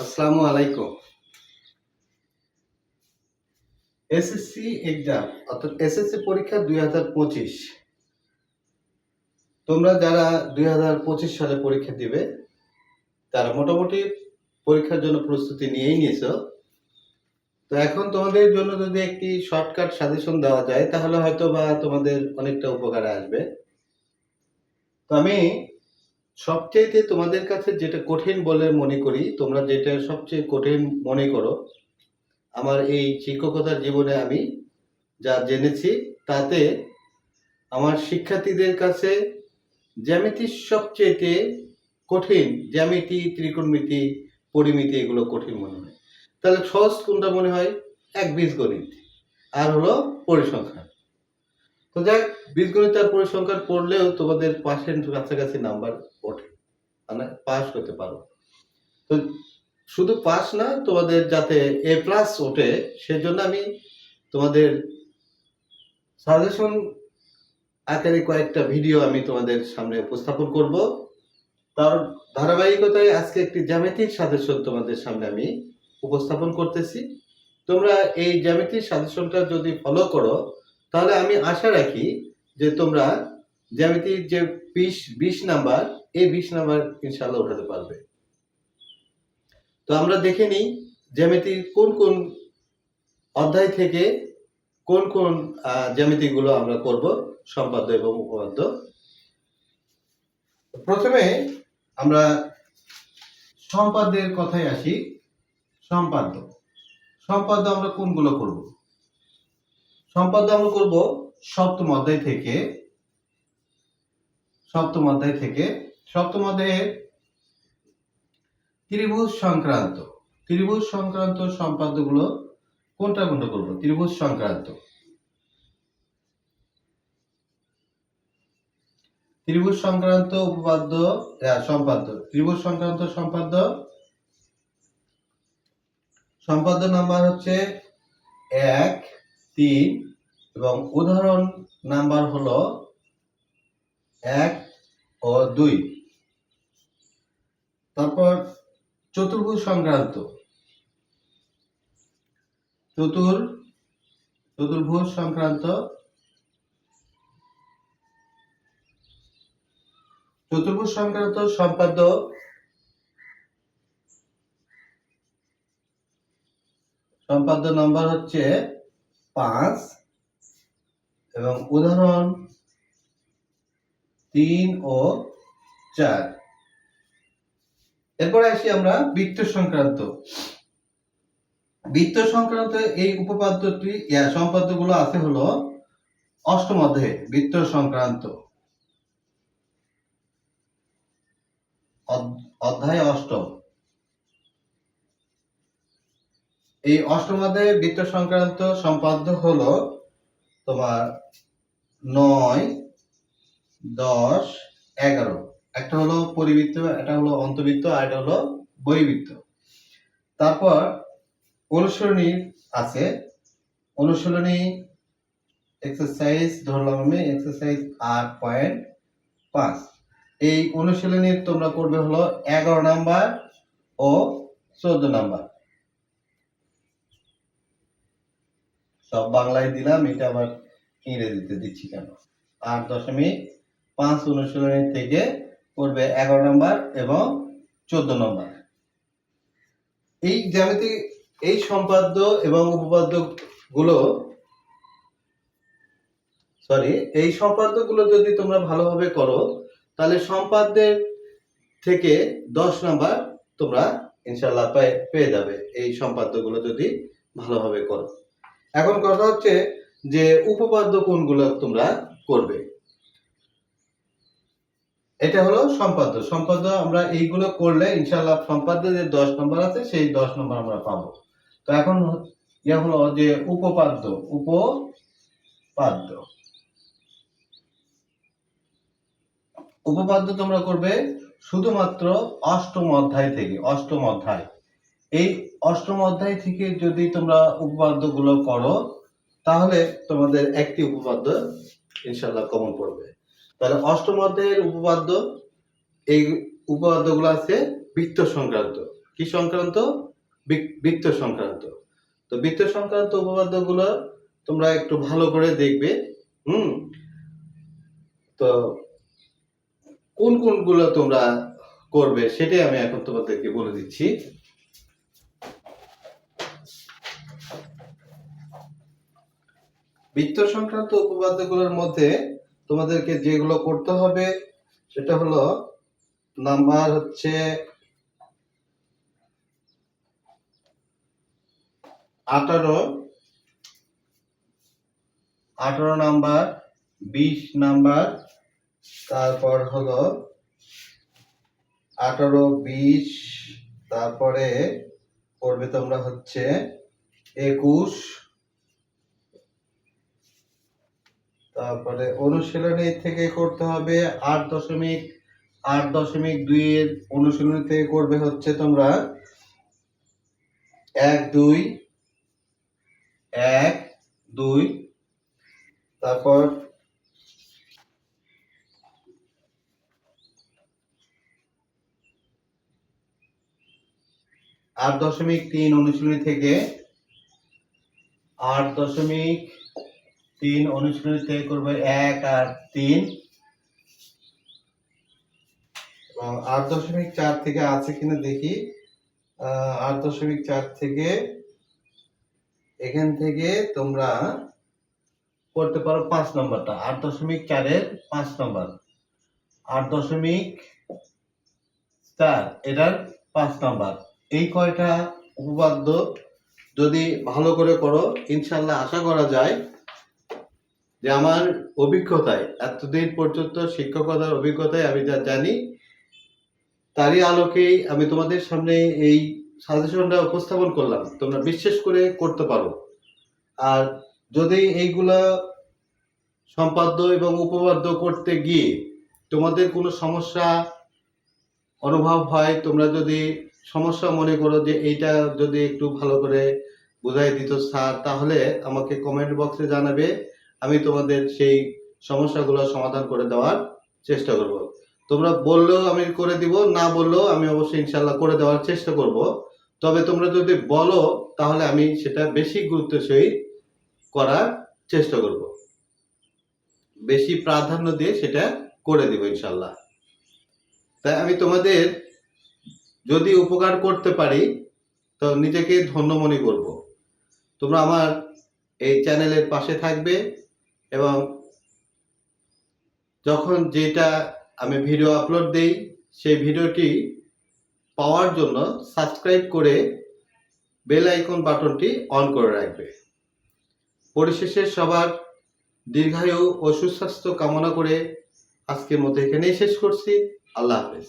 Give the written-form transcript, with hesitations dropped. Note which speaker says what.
Speaker 1: আসসালামু আলাইকুম। SSC exam অর্থাৎ এসএসসি পরীক্ষা 2025। তোমরা যারা 2025 সালে পরীক্ষা দিবে তারা মোটামুটি পরীক্ষার জন্য প্রস্তুতি নিয়েই নিয়েছো। তো এখন তোমাদের জন্য যদি একটি শর্টকাট সাজেশন দেওয়া যায় তাহলে হয়তো বা তোমাদের অনেকটা উপকারে আসবে। তো আমি সবচেয়ে তোমাদের কাছে যেটা কঠিন বলে মনে করি, তোমরা যেটা সবচেয়ে কঠিন মনে করো, আমার এই শিক্ষকতার জীবনে আমি যা জেনেছি তাতে আমার শিক্ষার্থীদের কাছে জ্যামিতি সবচেয়ে কঠিন। জ্যামিতি, ত্রিকোণমিতি, পরিমিতি এগুলো কঠিন মনে হয়। তাহলে সহজ কোনটা মনে হয়? এক বীজগণিত আর হলো পরিসংখ্যান। তো যাক, বীজগণিত আর পরিসংখ্যান পড়লেও তোমাদের পাশের কাছাকাছি নাম্বার ওঠে, মানে পাস করতে পারো। তো শুধু পাস না, তোমাদের যাতে এ প্লাস ওঠে সেজন্য আমি তোমাদের সাজেশন আকারে কয়েকটা ভিডিও আমি তোমাদের সামনে উপস্থাপন করব। তার ধারাবাহিকতায় আজকে একটি জ্যামিতিক সাজেশন তোমাদের সামনে আমি উপস্থাপন করতেছি। তোমরা এই জ্যামিতিক সাজেশনটা যদি ফলো করো তাহলে আমি আশা রাখি যে তোমরা জ্যামিতির যে 20 নাম্বার, এই 20 নাম্বার ইনশাআল্লাহ উঠাতে পারবে। তো আমরা দেখে নিই জ্যামিতির কোন কোন অধ্যায় থেকে কোন কোন জ্যামিতিগুলো আমরা করব, সম্পাদ্য এবং উপপাদ্য। প্রথমে আমরা সম্পাদ্যের কথায় আসি। সম্পাদ্য সম্পাদ্য আমরা কোনগুলো করব? সম্পাদ্য আমরা করব সপ্তম অধ্যায় থেকে। সপ্তম অধ্যায়ে ত্রিভুজ সংক্রান্ত সম্পাদ্যগুলো কোনটা করব? ত্রিভুজ সংক্রান্ত উপপাদ্য, সম্পাদ্য। ত্রিভুজ সংক্রান্ত সম্পাদ্য নাম্বার হচ্ছে 1, 3 এবং উদাহরণ নাম্বার হলো 1 ও 2। তারপর চতুর্ভুজ সংক্রান্ত সম্পাদ্য নাম্বার হচ্ছে 5 এবং উদাহরণ 3 ও 4। এরপরে আসি আমরা বৃত্ত সংক্রান্ত এই উপপাদ্যটি সম্পাদ্যগুলো আছে হলো অষ্টম অধ্যায়ে। বৃত্ত সংক্রান্ত অধ্যায় অষ্টম। এই অষ্টম অধ্যায়ে বৃত্ত সংক্রান্ত সম্পাদ্য হলো তোমার 9, 10, 11। একটা হলো পরিবৃত্ত, এটা হলো অন্তবৃত্ত, আর এটা হলো বহির্বৃত্ত। তারপর অনুশীলনী আছে। অনুশীলনী এক্সারসাইজ ধরলাম আমি এক্সারসাইজ 8.5। এই অনুশীলনীর তোমরা করবে হলো 11 নাম্বার ও 14 নাম্বার। সব বাংলায় দিলাম, এটা আবার ইংরেজিতে দিচ্ছি কেন? 8.5 অনুশীলনী থেকে করবে 11 নাম্বার এবং 14 নাম্বার। এই জ্যামিতি, এই সম্পাদ্য এবং উপপাদ্য গুলো এই সম্পাদ্যগুলো যদি তোমরা ভালোভাবে করো তাহলে সম্পাদ্যের থেকে 10 নাম্বার তোমরা ইনশাআল্লাহ পেয়ে যাবে, এই সম্পাদ্যগুলো যদি ভালোভাবে করো। এখন কথা হচ্ছে যে উপপাদ্য কোনগুলো তোমরা করবে। এটা হলো সম্পাদ্য আমরা এইগুলো করলে ইনশাআল্লাহ সম্পাদ্যে যে 10 নম্বর আছে সেই 10 নম্বর আমরা পাবো। তো এখন হলো যে উপপাদ্য তোমরা করবে শুধুমাত্র অষ্টম অধ্যায় থেকে। এই অষ্টম অধ্যায় থেকে যদি তোমরা উপপাদ্যগুলো করো তাহলে তোমাদের একটি উপপাদ্য ইনশাআল্লাহ কমন পড়বে। তাহলে অষ্টম অধ্যায়ের উপপাদ্য, এই উপপাদ্যগুলো আছে বৃত্ত সংক্রান্ত। কি সংক্রান্ত? বৃক্ক সংক্রান্ত। তো বৃক্ক সংক্রান্ত উপপাদ্যগুলো তোমরা একটু ভালো করে দেখবে। তো কোন কোনগুলো তোমরা করবে সেটাই আমি এখন তোমাদেরকে বলে দিচ্ছি। বৃত্ত সংক্রান্ত উপপাদ্যগুলোর মধ্যে তোমাদেরকে যেগুলো করতে হবে সেটা হলো নাম্বার হচ্ছে 18 নাম্বার, 20 নাম্বার, তারপর হলো 18, 20, তারপরে করবে তোমরা হচ্ছে 21, তারপরে অনুশীলনী থেকে করতে হবে 8.2 এর অনুশীলনী থেকে করবে হচ্ছে তোমরা 1, 2, 1, 2, তারপর 8.3 অনুশীলনী থেকে 8.3 অনুশীলনী থেকে করবে 1 আর 3, এবং 8.4 থেকে আছে কিনা দেখি। 8.4 থেকে এখান থেকে তোমরা করতে পারো 5 নম্বরটা। 8.4 এর 5 নম্বর, 8.4 এটার 5 নম্বর। এই কয়টা উপপাদ্য যদি ভালো করে করো, ইনশাল্লাহ আশা করা যায় যে আমার অভিজ্ঞতায়, এতদিন পর্যন্ত শিক্ষকতার অভিজ্ঞতায় আমি যা জানি তারই আলোকেই আমি তোমাদের সামনে এই সাজেশনটা উপস্থাপন করলাম। তোমরা বিশ্বাস করে করতে পারো। আর যদি এইগুলা সম্পাদ্য এবং উপপাদ্য করতে গিয়ে তোমাদের কোনো সমস্যা অনুভব হয়, তোমরা যদি সমস্যা মনে করো যে এইটা যদি একটু ভালো করে বুঝাই দিত স্যার, তাহলে আমাকে কমেন্ট বক্সে জানাবে। আমি তোমাদের সেই সমস্যাগুলো সমাধান করে দেওয়ার চেষ্টা করব। তোমরা বললেও আমি করে দিব, না বললেও আমি অবশ্যই ইনশাল্লাহ করে দেওয়ার চেষ্টা করব। তবে তোমরা যদি বলো তাহলে আমি সেটা বেশি গুরুত্ব সহিত করার চেষ্টা করব, বেশি প্রাধান্য দিয়ে সেটা করে দিব ইনশাল্লাহ। তাই আমি তোমাদের যদি উপকার করতে পারি তো নিজেকে ধন্য মনে করব। তোমরা আমার এই চ্যানেলের পাশে থাকবে এবং যখন যেটা আমি ভিডিও আপলোড দেই সেই ভিডিওটি পাওয়ার জন্য সাবস্ক্রাইব করে বেল আইকন বাটনটি অন করে রাখবে। পরিশেষে সবার দীর্ঘায়ু ও সুস্বাস্থ্য কামনা করে আজকের মতো এখানেই শেষ করছি। আল্লাহ হাফেজ।